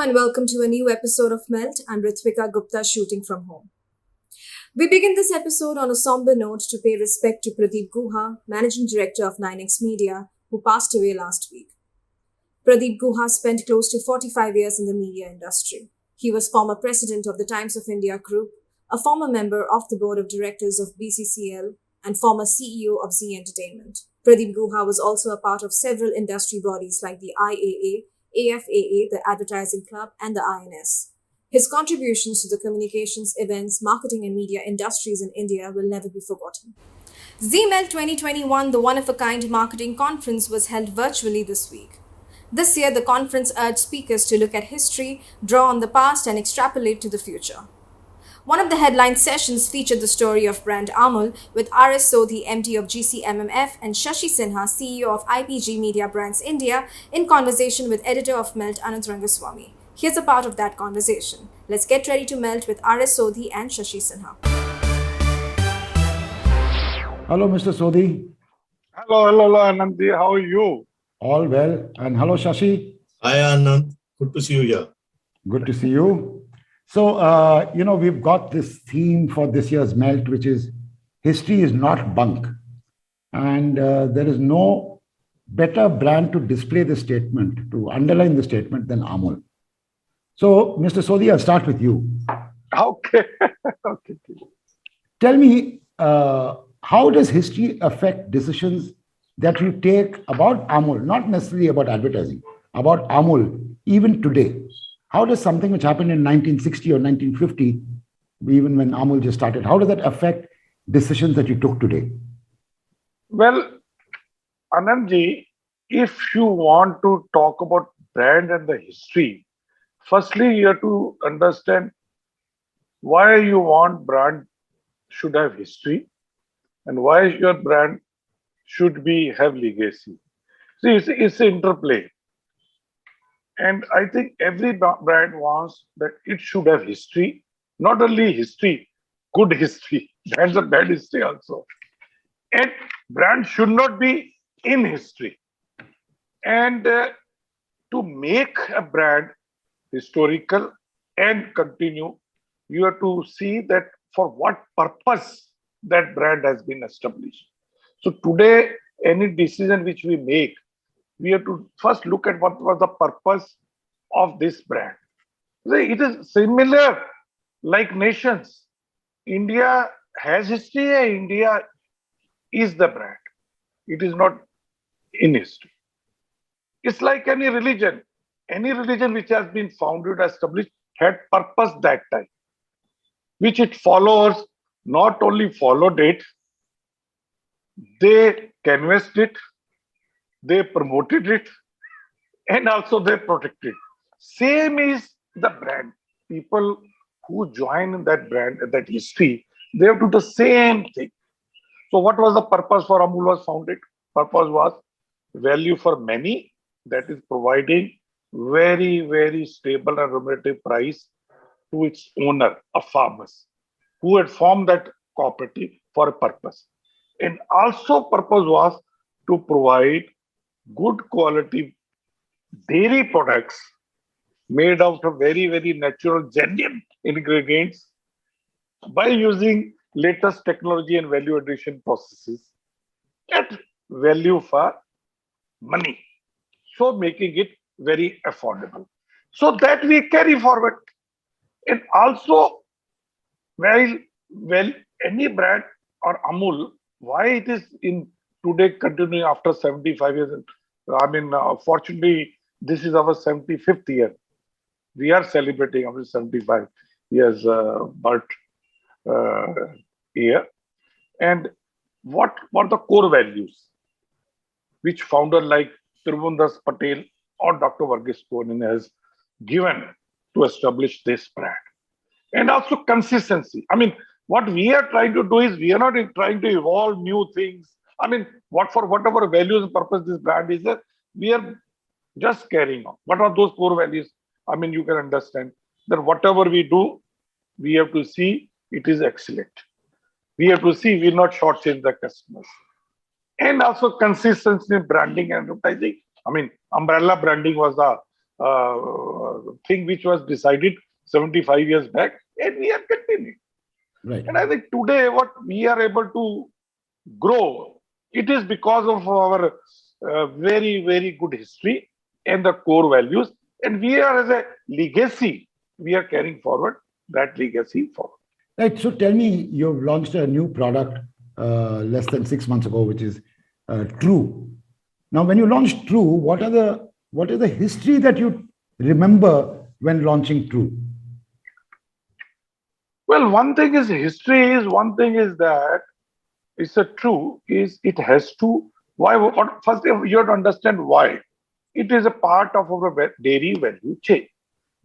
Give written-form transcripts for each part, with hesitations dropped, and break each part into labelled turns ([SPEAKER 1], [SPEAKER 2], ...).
[SPEAKER 1] and welcome to a new episode of Melt. I'm Ritvika Gupta, shooting from home. We begin this episode on a somber note to pay respect to Pradeep Guha, Managing Director of 9X Media, who passed away last week. Pradeep Guha spent close to 45 years in the media industry. He was former president of the Times of India Group, a former member of the board of directors of BCCL, and former CEO of Zee Entertainment. Pradeep Guha was also a part of several industry bodies like the IAA, AFAA, the Advertising Club, and the INS. His contributions to the communications, events, marketing, and media industries in India will never be forgotten. ZeeMELT 2021, the one-of-a-kind marketing conference, was held virtually this week. This year, the conference urged speakers to look at history, draw on the past, and extrapolate to the future. One of the headline sessions featured the story of brand AMUL with RS Sodhi, MD of GCMMF, and Shashi Sinha, CEO of IPG Mediabrands India, in conversation with editor of MELT, Anant Rangaswami. Here's a part of that conversation. Let's get ready to melt with RS Sodhi and Shashi Sinha.
[SPEAKER 2] Hello, Mr. Sodhi.
[SPEAKER 3] Hello, Anand. How are you?
[SPEAKER 2] All well. And hello, Shashi.
[SPEAKER 4] Hi, Anand. Good to see you here.
[SPEAKER 2] Good to see you. So, we've got this theme for this year's Melt, which is history is not bunk. And there is no better brand to display the statement, to underline the statement than AMUL. So, Mr. Sodhi, I'll start with you.
[SPEAKER 3] Okay. Okay.
[SPEAKER 2] Tell me, how does history affect decisions that you take about AMUL, not necessarily about advertising, about AMUL, even today? How does something which happened in 1960 or 1950, even when AMUL just started, how does that affect decisions that you took today?
[SPEAKER 3] Well, Anandji, if you want to talk about brand and the history, firstly, you have to understand why you want brand should have history and why your brand should have legacy. See, it's an interplay. And I think every brand wants that it should have history, not only history, good history. That's a bad history also. And brand should not be in history. And to make a brand historical and continue, you have to see that for what purpose that brand has been established. So today, any decision which we make, we have to first look at what was the purpose of this brand. See, it is similar like nations. India has history and India is the brand. It is not in history. It's like any religion. Any religion which has been founded, established, had purpose that time, which it follows, not only followed it, they canvassed it, they promoted it, and also they protected. Same is the brand. People who join that brand, that history, they have to do the same thing. So what was the purpose for AMUL was founded? Purpose was value for many, that is providing very, very stable and remunerative price to its owner, of farmers, who had formed that cooperative for a purpose. And also purpose was to provide good quality dairy products made out of very, very natural, genuine ingredients by using latest technology and value addition processes at value for money. So making it very affordable. So that we carry forward. And also, well, any brand or AMUL, why it is in today continuing after 75 years. I mean, fortunately, this is our 75th year. We are celebrating our 75 years birth year. And what were the core values which founder like Tribundas Patel or Dr. Varghese Konin has given to establish this brand? And also consistency. I mean, what we are trying to do is we are not trying to evolve new things. I mean, for whatever values and purpose this brand is, we are just carrying on. What are those core values? I mean, you can understand that whatever we do, we have to see it is excellent. We have to see we will not shortchange the customers. And also consistency in branding and advertising. I mean, umbrella branding was the thing which was decided 75 years back, and we are continuing.
[SPEAKER 2] Right.
[SPEAKER 3] And I think today what we are able to grow, it is because of our very, very good history and the core values. And we are as a legacy, we are carrying forward that legacy forward.
[SPEAKER 2] Right. So tell me, you've launched a new product less than 6 months ago, which is True. Now, when you launched True, what is the history that you remember when launching True?
[SPEAKER 3] Well, one thing is history is one thing is that it's a true is it has to why what, first you have to understand why it is a part of our dairy value chain,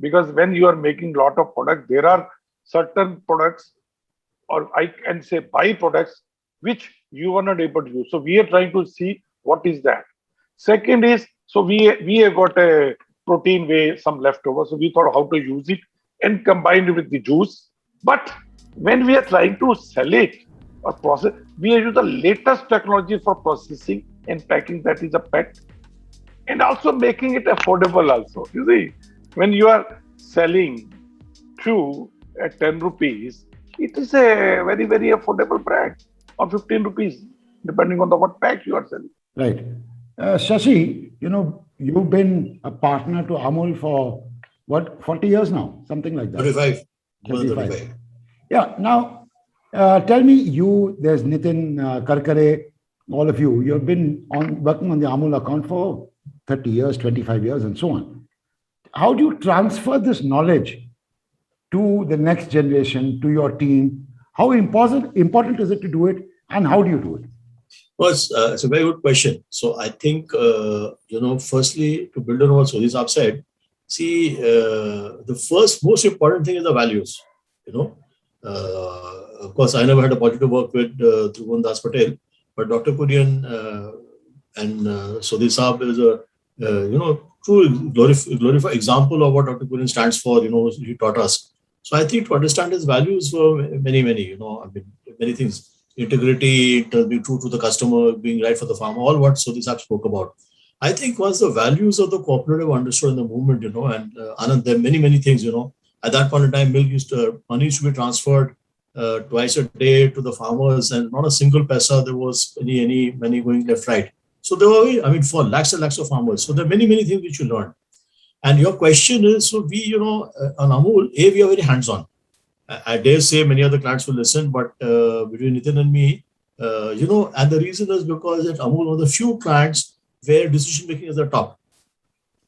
[SPEAKER 3] because when you are making lot of products there are certain products, or I can say byproducts, which you are not able to use. So we are trying to see what is that. Second is, so we have got a protein whey, some leftover. So we thought how to use it and combine it with the juice. But when we are trying to sell it or process, we use the latest technology for processing and packing, that is a PET, and also making it affordable also. You see, when you are selling True at 10 rupees, it is a very, very affordable brand, or 15 rupees, depending on the what pack you are selling.
[SPEAKER 2] Right. Shashi, you've been a partner to Amul for what, 40 years now, something like that.
[SPEAKER 4] 35. More than
[SPEAKER 2] 35.
[SPEAKER 4] 35.
[SPEAKER 2] Yeah. Now, tell me, there's Nitin, Karkare, all of you, you've been working on the Amul account for 30 years, 25 years, and so on. How do you transfer this knowledge to the next generation, to your team? How important is it to do it, and how do you do it?
[SPEAKER 4] Well, it's a very good question. So I think, firstly, to build on what Sodhi Saab said, see, the first most important thing is the values. Of course, I never had a opportunity to work with Dhruvan Das Patel, but Dr. Kurian and Sodhi Saab is a, true glorified example of what Dr. Kurian stands for, he taught us. So I think to understand his values were many, many things. Integrity, being true to the customer, being right for the farmer, all what Sodhi Saab spoke about. I think once the values of the cooperative understood in the movement, and Anand, there are many, many things, at that point in time, money used to be transferred twice a day to the farmers, and not a single paisa there was any money going left, right. So there were, for lakhs and lakhs of farmers. So there are many, many things which you learn. And your question is, so we, on Amul, we are very hands-on. I dare say many other clients will listen, but between Nitin and me, and the reason is because at Amul, one of the few clients where decision-making is the top.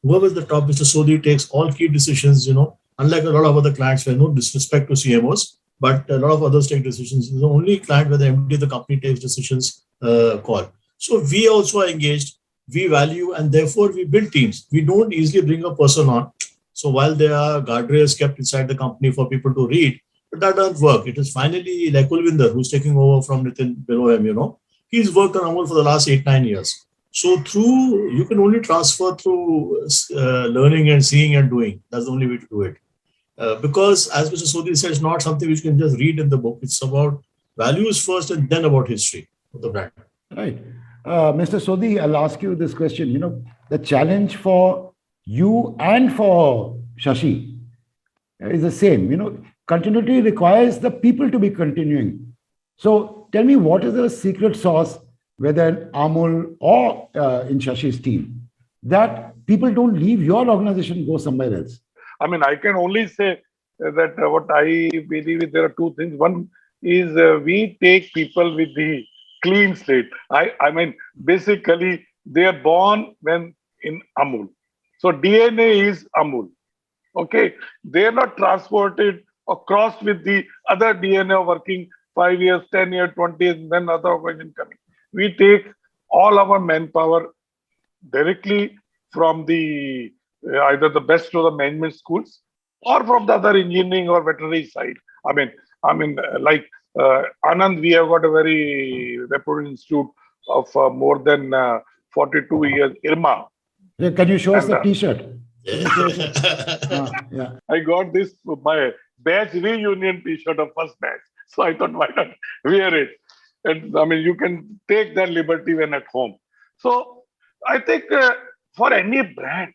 [SPEAKER 4] Whoever is the top, Mr. Sodhi takes all key decisions, unlike a lot of other clients where no disrespect to CMOs, but a lot of others take decisions. It's the only client where the MD of the company takes decisions call. So we also are engaged, we value, and therefore we build teams. We don't easily bring a person on. So while there are guardrails kept inside the company for people to read, but that doesn't work. It is finally like Kulvinder, who's taking over from Nitin below him, He's worked on Amul for the last 8-9 years. So you can only transfer through learning and seeing and doing. That's the only way to do it. Because as Mr. Sodhi said, it's not something which you can just read in the book. It's about values first and then about history of the brand.
[SPEAKER 2] Right. Mr. Sodhi, I'll ask you this question. The challenge for you and for Shashi is the same. Continuity requires the people to be continuing. So tell me, what is the secret sauce, whether in Amul or in Shashi's team, that people don't leave your organization, go somewhere else?
[SPEAKER 3] I can only say that what I believe is there are two things. One is we take people with the clean slate. Basically, they are born when in Amul. So DNA is Amul. Okay, they are not transported or crossed with the other DNA working 5 years, 10 years, 20 years, and then other organization coming. We take all our manpower directly from the either the best of the management schools or from the other engineering or veterinary side. Like Anand, we have got a very reputed institute of more than 42 years, IRMA.
[SPEAKER 2] Yeah, can you show us the T-shirt?
[SPEAKER 4] Yeah.
[SPEAKER 3] I got this my batch reunion T-shirt of first batch, so I thought why not wear it? And you can take that liberty when at home. So I think for any brand,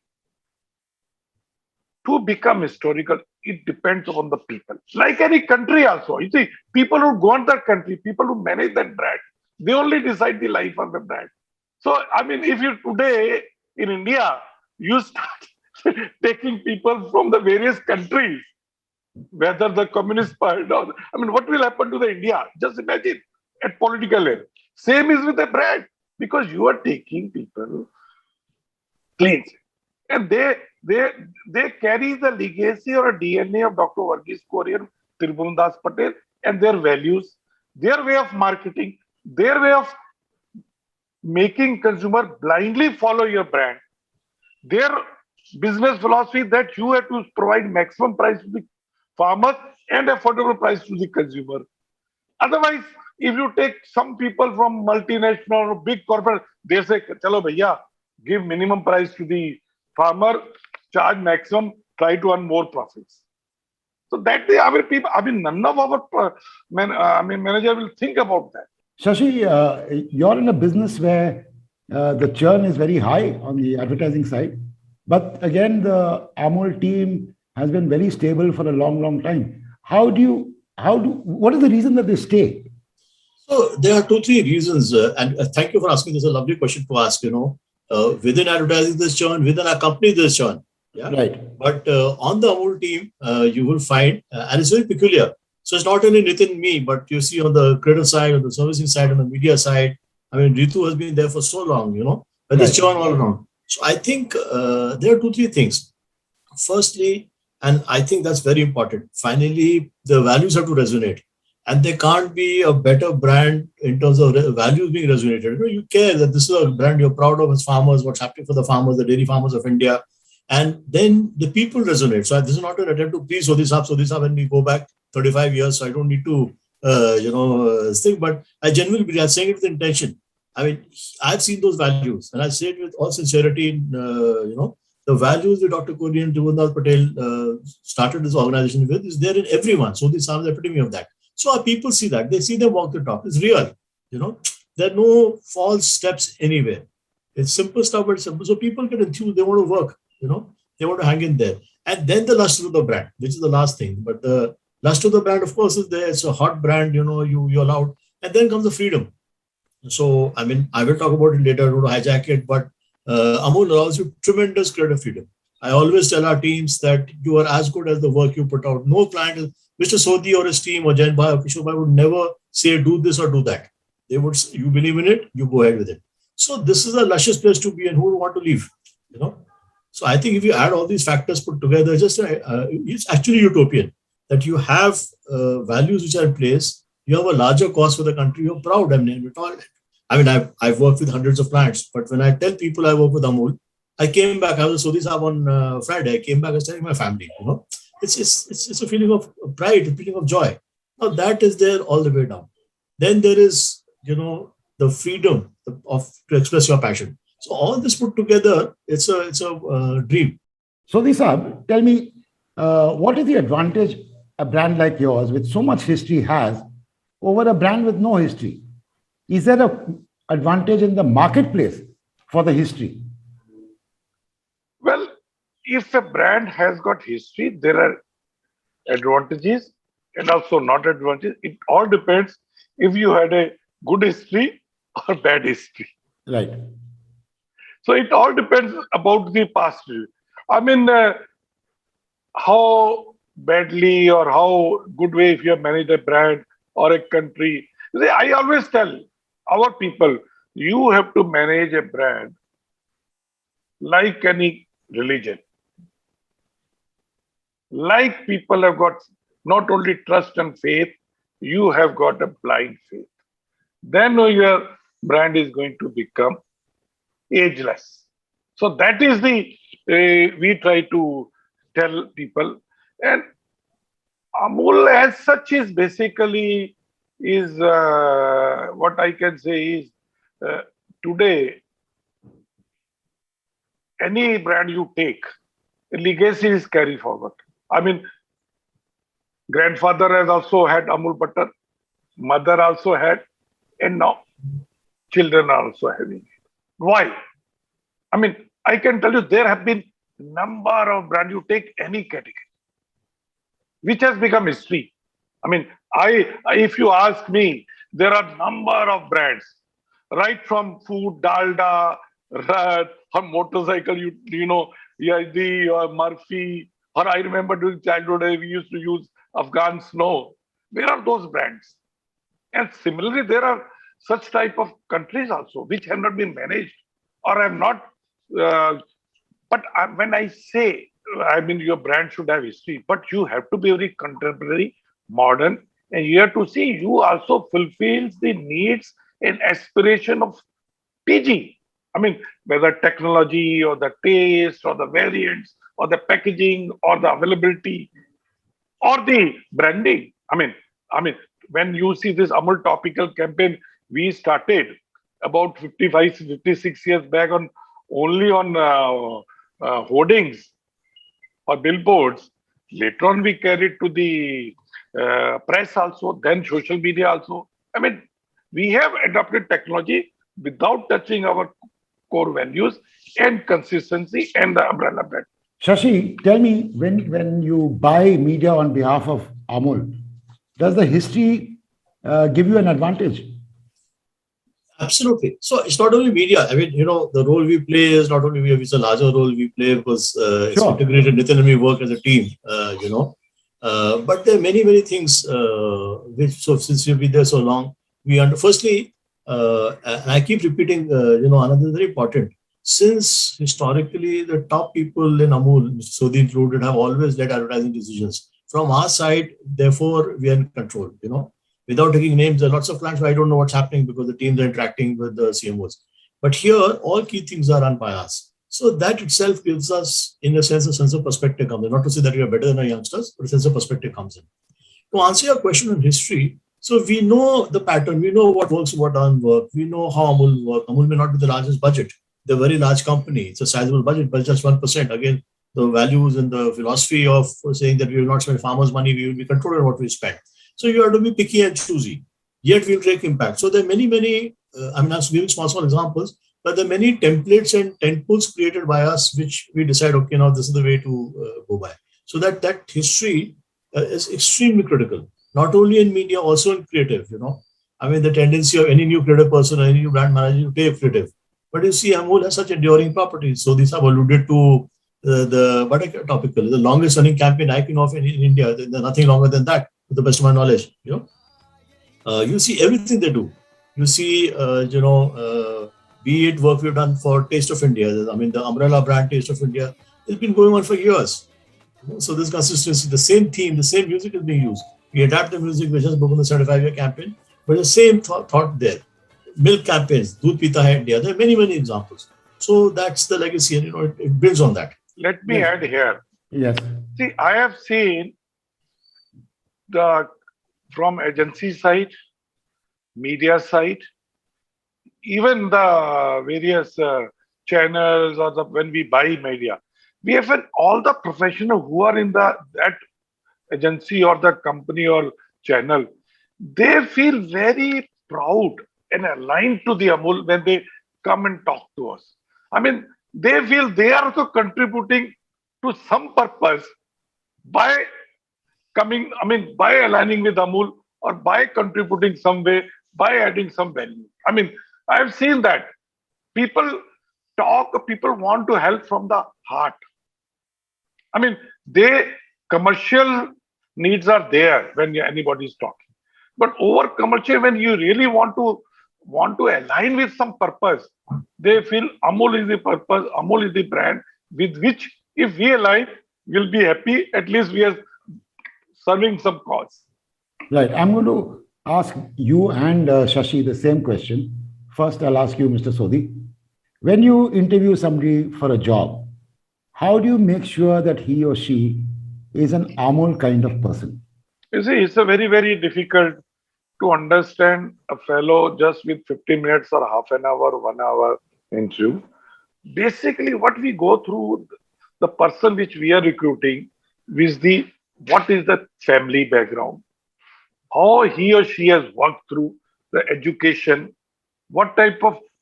[SPEAKER 3] to become historical, it depends on the people. Like any country also. You see, people who go on that country, people who manage that brand, they only decide the life of the brand. So, I mean, if you today in India, you start taking people from the various countries, whether the communist party or, I mean, what will happen to the India? Just imagine at political level. Same is with the brand, because you are taking people clean. And they carry the legacy or a DNA of Dr. Varghese Kurian, Tribhuvan Patel, and their values, their way of marketing, their way of making consumer blindly follow your brand, their business philosophy that you have to provide maximum price to the farmers and affordable price to the consumer. Otherwise, if you take some people from multinational or big corporate, they say, "Chalo bhaiya, give minimum price to the farmer, charge maximum, try to earn more profits." So that way, I mean, people, I mean, none of our manager will think about that.
[SPEAKER 2] Shashi, you're in a business where the churn is very high on the advertising side. But again, the AMUL team has been very stable for a long, long time. What is the reason that they stay?
[SPEAKER 4] So there are 2, 3 reasons, and thank you for asking. This is a lovely question to ask. Within advertising, there's churn. Within our company, there's churn. Yeah.
[SPEAKER 2] Right.
[SPEAKER 4] But on the AMUL team, you will find, and it's very peculiar. So it's not only Nitin, me, but you see on the creative side, on the servicing side, on the media side. I mean, Ritu has been there for so long. But there's churn all around. So I think there are 2, 3 things. Firstly, and I think that's very important. Finally, the values have to resonate. And there can't be a better brand in terms of values being resonated. You care that this is a brand you're proud of as farmers, what's happening for the farmers, the dairy farmers of India. And then the people resonate. So this is not an attempt to please Sodhi Saab when we go back 35 years. So I don't need to, think, but I genuinely believe I'm saying it with intention. I mean, I've seen those values, and I say it with all sincerity. The values that Dr. Kurian, Tribhuvan Patel started this organization with is there in everyone. Sodhi Saab is the epitome of that. So our people see that. They see them walk the talk. It's real. There are no false steps anywhere. It's simple stuff, but simple. So people get enthused. They want to work. They want to hang in there. And then the luster of the brand, which is the last thing. But the luster of the brand, of course, is there. It's a hot brand. You're allowed. And then comes the freedom. So, I mean, I will talk about it later. I don't want to hijack it, but AMUL allows you tremendous creative freedom. I always tell our teams that you are as good as the work you put out. No client, Mr. Sodhi or his team or Jain Bhai or Kishore Bhai would never say do this or do that. They would, you believe in it, you go ahead with it. So this is a luscious place to be, and who would want to leave? So I think if you add all these factors put together, it's actually utopian that you have values which are in place. You have a larger cause for the country. You're proud. I've worked with hundreds of clients, but when I tell people I work with AMUL, I came back. I was Sodhi Saab on Friday. I came back. I was telling my family. It's a feeling of pride, a feeling of joy. Now that is there all the way down. Then there is the freedom to express your passion. So all this put together, it's a dream.
[SPEAKER 2] Sodhi Saab, tell me, what is the advantage a brand like yours with so much history has over a brand with no history? Is there an advantage in the marketplace for the history?
[SPEAKER 3] Well, if a brand has got history, there are advantages and also not advantages. It all depends if you had a good history or bad history.
[SPEAKER 2] Right.
[SPEAKER 3] So it all depends about the past. I mean, how badly or how good way if you have managed a brand or a country. See, I always tell our people, you have to manage a brand like any religion. Like people have got not only trust and faith, you have got a blind faith. Then your brand is going to become ageless. So that is the we try to tell people. And AMUL as such is basically what I can say is today any brand you take, legacy is carried forward. I mean, grandfather has also had AMUL butter, mother also had, and now children are also having it. Why? I mean, I can tell you there have been number of brands, you take any category, which has become history. I mean, if you ask me, there are number of brands, right from food, dalda, or motorcycle, yeah, the Murphy, or I remember during childhood, we used to use Afghan Snow. Where are those brands? And similarly, there are such type of countries also which have not been managed or have not. Uh, when I say, I mean, your brand should have history, but you have to be very contemporary, modern, and you have to see you also fulfills the needs and aspiration of PG. I mean, whether technology or the taste or the variants or the packaging or the availability or the branding. I mean, when you see this Amul topical campaign, we started about 55, 56 years back on only on hoardings or billboards. Later on, we carried to the press also, then social media also. I mean, we have adopted technology without touching our core values and consistency and the umbrella brand.
[SPEAKER 2] Shashi, tell me, when you buy media on behalf of Amul, does the history give you an advantage?
[SPEAKER 4] Absolutely. So it's not only media. I mean, the role we play is not only media, it's a larger role we play because it's
[SPEAKER 2] Sure.
[SPEAKER 4] integrated. Nitin and we work as a team, but there are many, many things so since we've been there so long, firstly, and I keep repeating, another very important. Since historically, the top people in Amul, Sodhi included, have always led advertising decisions. From our side, therefore, we are in control, Without taking names, there are lots of clients where I don't know what's happening because the teams are interacting with the CMOs. But here, all key things are run by us. So that itself gives us, in a sense of perspective comes in. Not to say that we are better than our youngsters, but a sense of perspective comes in. To answer your question on history, so we know the pattern, we know what works, what doesn't work, we know how Amul works. Amul may not be the largest budget. They're a very large company. It's a sizable budget, but just 1%. Again, the values and the philosophy of saying that we will not spend farmers' money, we will be controlled what we spend. So you have to be picky and choosy. Yet we'll take impact. So there are many, I'm giving small examples, but there are many templates and tentpoles created by us, which we decide, okay, now this is the way to go by. So that history is extremely critical, not only in media, also in creative, I mean, the tendency of any new creative person or any new brand manager to take creative. But you see, Amul has such enduring properties. So these have alluded to the topical, the longest running campaign I can of in India. There's nothing longer than that, to the best of my knowledge. You see everything they do. You see, be it work we've done for Taste of India. I mean, the umbrella brand Taste of India has been going on for years. So this consistency, the same theme, the same music is being used. We adapt the music, we just book on the 75-year campaign, but the same thought there. Milk campaigns, Doodh Pita Hai India. There are many, many examples. So that's the legacy, and it builds on that.
[SPEAKER 3] Let me add here.
[SPEAKER 2] Yes.
[SPEAKER 3] See, I have seen from agency side, media side, even the various channels or when we buy media, we have all the professionals who are in that agency or the company or channel. They feel very proud and aligned to the Amul when they come and talk to us. I mean, they feel they are also contributing to some purpose by by aligning with Amul or by contributing some way, by adding some value. I mean, I've seen that people people want to help from the heart. I mean, commercial needs are there when anybody is talking, but over commercial, when you really want to align with some purpose, they feel Amul is the purpose, Amul is the brand with which, if we align, we'll be happy. At least we are serving some cause.
[SPEAKER 2] Right. I'm going to ask you and Shashi the same question. First, I'll ask you, Mr. Sodhi. When you interview somebody for a job, how do you make sure that he or she is an Amul kind of person?
[SPEAKER 3] You see, it's a very, very difficult to understand a fellow just with 50 minutes or half an hour, 1 hour interview. Basically, what we go through, the person which we are recruiting, what is the family background, how he or she has worked through the education,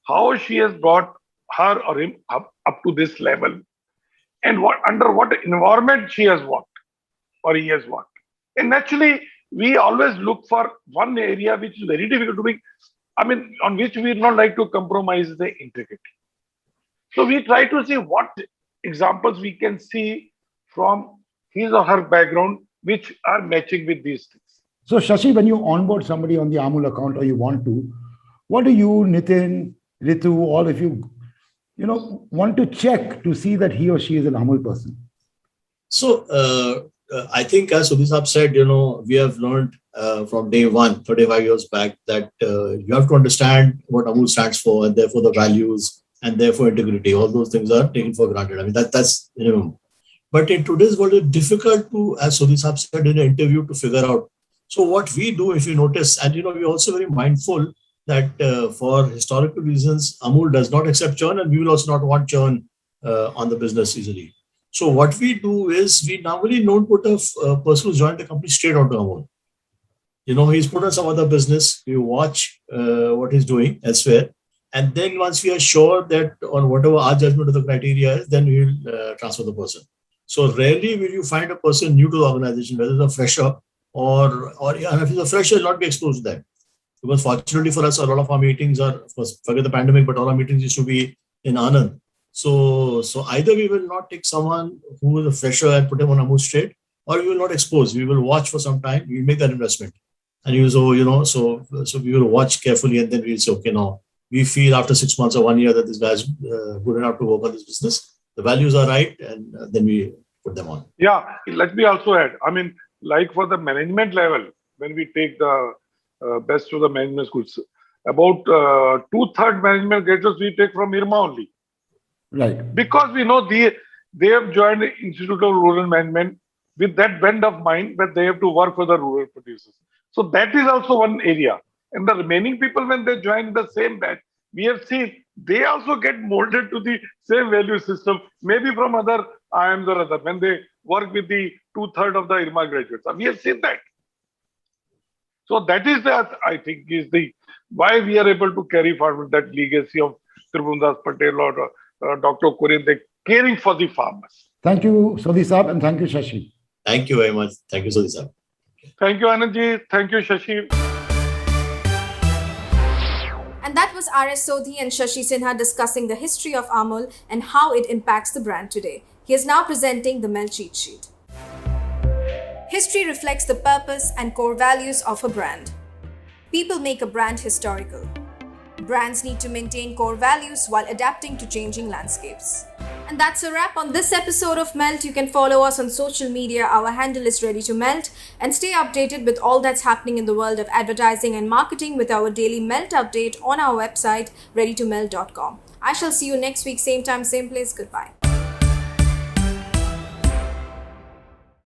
[SPEAKER 3] how she has brought her or him up to this level, and under what environment she has worked or he has worked. And naturally, we always look for one area which is very difficult to be, on which we not like to compromise the integrity. So we try to see what examples we can see from his or her background which are matching with these things.
[SPEAKER 2] So, Shashi, when you onboard somebody on the AMUL account or you want to, what do you, Nitin, Ritu, all of you, want to check to see that he or she is an AMUL person?
[SPEAKER 4] So, I think as Sodhi Saab said, we have learned from day one, 35 years back, that you have to understand what AMUL stands for and therefore the values and therefore integrity. All those things are taken for granted. That's minimum. But in today's world, it's difficult to, as Sodhi Saab said in an interview, to figure out. So what we do, if you notice, and we're also very mindful that for historical reasons, AMUL does not accept churn, and we will also not want churn on the business easily. So what we do is we normally don't put a person who's joined the company straight onto AMUL. He's put on some other business. We watch what he's doing elsewhere. And then once we are sure that on whatever our judgment of the criteria is, then we will transfer the person. So rarely will you find a person new to the organization, whether it's a fresher or if it's a fresher, he'll not be exposed to that. Because fortunately for us, a lot of our meetings are, of course, forget the pandemic, but all our meetings used to be in Anand. So either we will not take someone who is a fresher and put him on AMUL straight, or we will not expose. We will watch for some time. We will make that investment. And so we will watch carefully, and then we'll say, okay, now we feel after 6 months or 1 year that this guy is good enough to work on this business. The values are right, and then we put them on.
[SPEAKER 3] Yeah, let me also add. Like for the management level, when we take the best of the management schools, about 2/3 management graduates we take from IRMA only.
[SPEAKER 2] Right.
[SPEAKER 3] Because we know they have joined the Institute of Rural Management with that bend of mind that they have to work for the rural producers. So that is also one area. And the remaining people, when they join the same batch, we have seen they also get molded to the same value system, maybe from other IIMs or other, when they work with the 2/3 of the IRMA graduates. We have seen that. So that is I think, is the why we are able to carry forward that legacy of Tribhuvan Patel or Dr. Kurian, they caring for the farmers.
[SPEAKER 2] Thank you, Sodhi Saab, and thank you, Shashi.
[SPEAKER 4] Thank you very much. Thank you, Sodhi Saab.
[SPEAKER 3] Thank you, Anandji. Thank you, Shashi.
[SPEAKER 1] And that was RS Sodhi and Shashi Sinha discussing the history of AMUL and how it impacts the brand today. He is now presenting the MELT cheat sheet. History reflects the purpose and core values of a brand. People make a brand historical. Brands need to maintain core values while adapting to changing landscapes. And that's a wrap on this episode of MELT. You can follow us on social media. Our handle is Ready to Melt. And stay updated with all that's happening in the world of advertising and marketing with our daily MELT update on our website, readytomelt.com. I shall see you next week, same time, same place. Goodbye.